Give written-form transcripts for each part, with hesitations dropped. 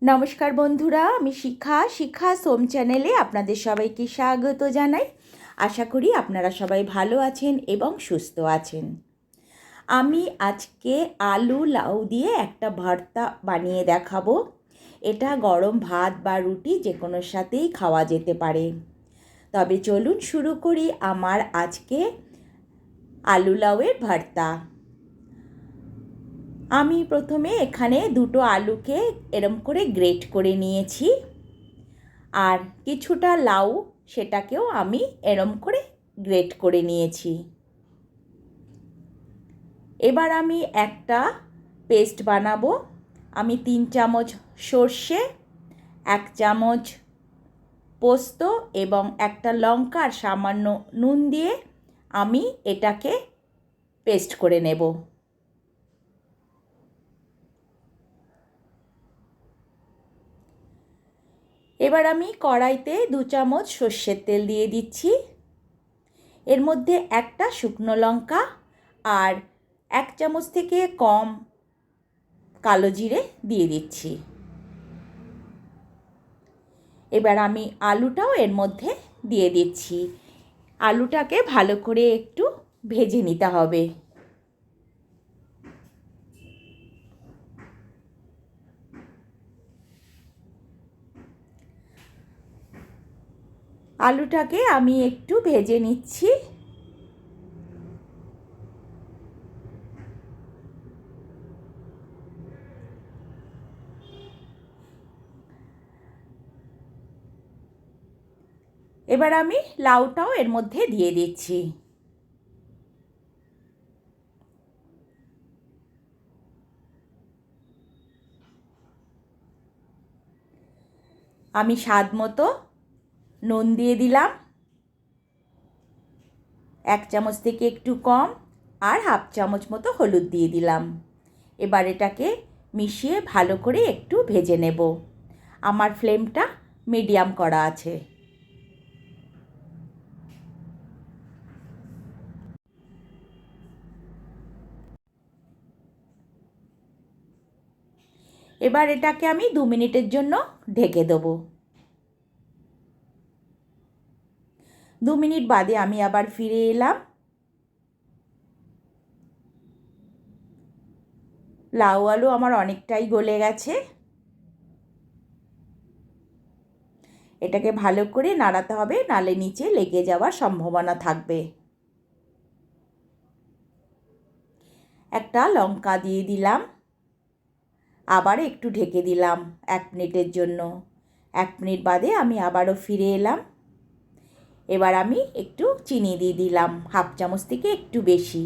নমস্কার বন্ধুরা, আমি শিখা সোম চ্যানেলে আপনাদের সবাইকে স্বাগত জানাই। আশা করি আপনারা সবাই ভালো আছেন এবং সুস্থ আছেন। আমি আজকে আলু লাউ দিয়ে একটা ভর্তা বানিয়ে দেখাবো। এটা গরম ভাত বা রুটি যে কোনোর সাথেই খাওয়া যেতে পারে। তবে চলুন শুরু করি আমার আজকে আলু লাউয়ের ভর্তা। আমি প্রথমে এখানে দুটো আলুকে এরম করে গ্রেট করে নিয়েছি, আর কিছুটা লাউ সেটাকেও আমি এরম করে গ্রেট করে নিয়েছি। এবার আমি একটা পেস্ট বানাবো। আমি 3 চামচ সর্ষে, 1 চামচ পোস্ত এবং একটা লঙ্কা আর সামান্য নুন দিয়ে আমি এটাকে পেস্ট করে নেব। এবার আমি কড়াইতে 2 চামচ সর্ষের তেল দিয়ে দিচ্ছি। এর মধ্যে একটা শুকনো লঙ্কা আর 1 চামচ থেকে কম কালো জিরে দিয়ে দিচ্ছি। এবার আমি আলুটাও এর মধ্যে দিয়ে দিচ্ছি। আলুটাকে ভালো করে একটু ভেজে নিতে হবে। আলুটাকে আমি একটু ভেজে নিচ্ছি। এবার আমি লাউটাও এর মধ্যে দিয়ে দিচ্ছি। আমি স্বাদ মতো নুন দিয়ে দিলাম, 1 চামচ থেকে একটু কম, আর হাফ চামচ মতো হলুদ দিয়ে দিলাম। এবার এটাকে মিশিয়ে ভালো করে একটু ভেজে নেব। আমার ফ্লেমটা মিডিয়াম করা আছে। এবার এটাকে আমি 2 মিনিটের জন্য ঢেকে দেবো। 2 মিনিট বাদে আমি আবার ফিরে এলাম। লাউ আলু আমার অনেকটাই গলে গেছে। এটাকে ভালো করে নাড়াতে হবে, নালে নিচে লেগে যাওয়ার সম্ভাবনা থাকবে। একটা লঙ্কা দিয়ে দিলাম, আবার একটু ঢেকে দিলাম 1 মিনিটের জন্য। 1 মিনিট বাদে আমি আবারও ফিরে এলাম। এবার আমি একটু চিনি দিয়ে দিলাম, হাফ চামচ থেকে একটু বেশি।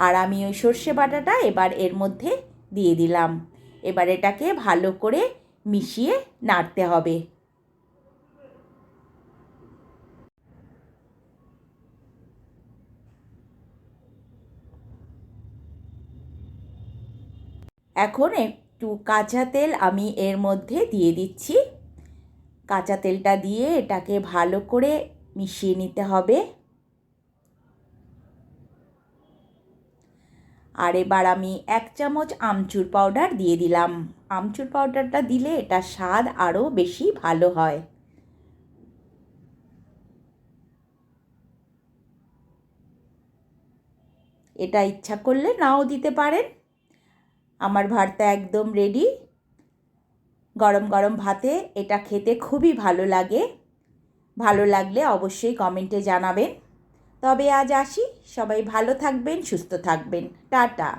আর আমি ওই সর্ষে বাটাটা এবার এর মধ্যে দিয়ে দিলাম। এবার এটাকে ভালো করে মিশিয়ে নাড়তে হবে। এখন একটু কাঁচা তেল আমি এর মধ্যে দিয়ে দিচ্ছি। কাঁচা তেলটা দিয়ে এটাকে ভালো করে মিশিয়ে নিতে হবে। আর এবার আমি 1 চামচ আমচুর পাউডার দিয়ে দিলাম। আমচুর পাউডারটা দিলে এটার স্বাদ আরও বেশি ভালো হয়। এটা ইচ্ছা করলে নাও দিতে পারেন। আমার ভর্তা একদম রেডি। গরম গরম ভাতে এটা খেতে খুবই ভালো লাগে। ভালো লাগলে অবশ্যই কমেন্টে জানাবেন। তবে আজ আসি, সবাই ভালো থাকবেন, সুস্থ থাকবেন। টাটা।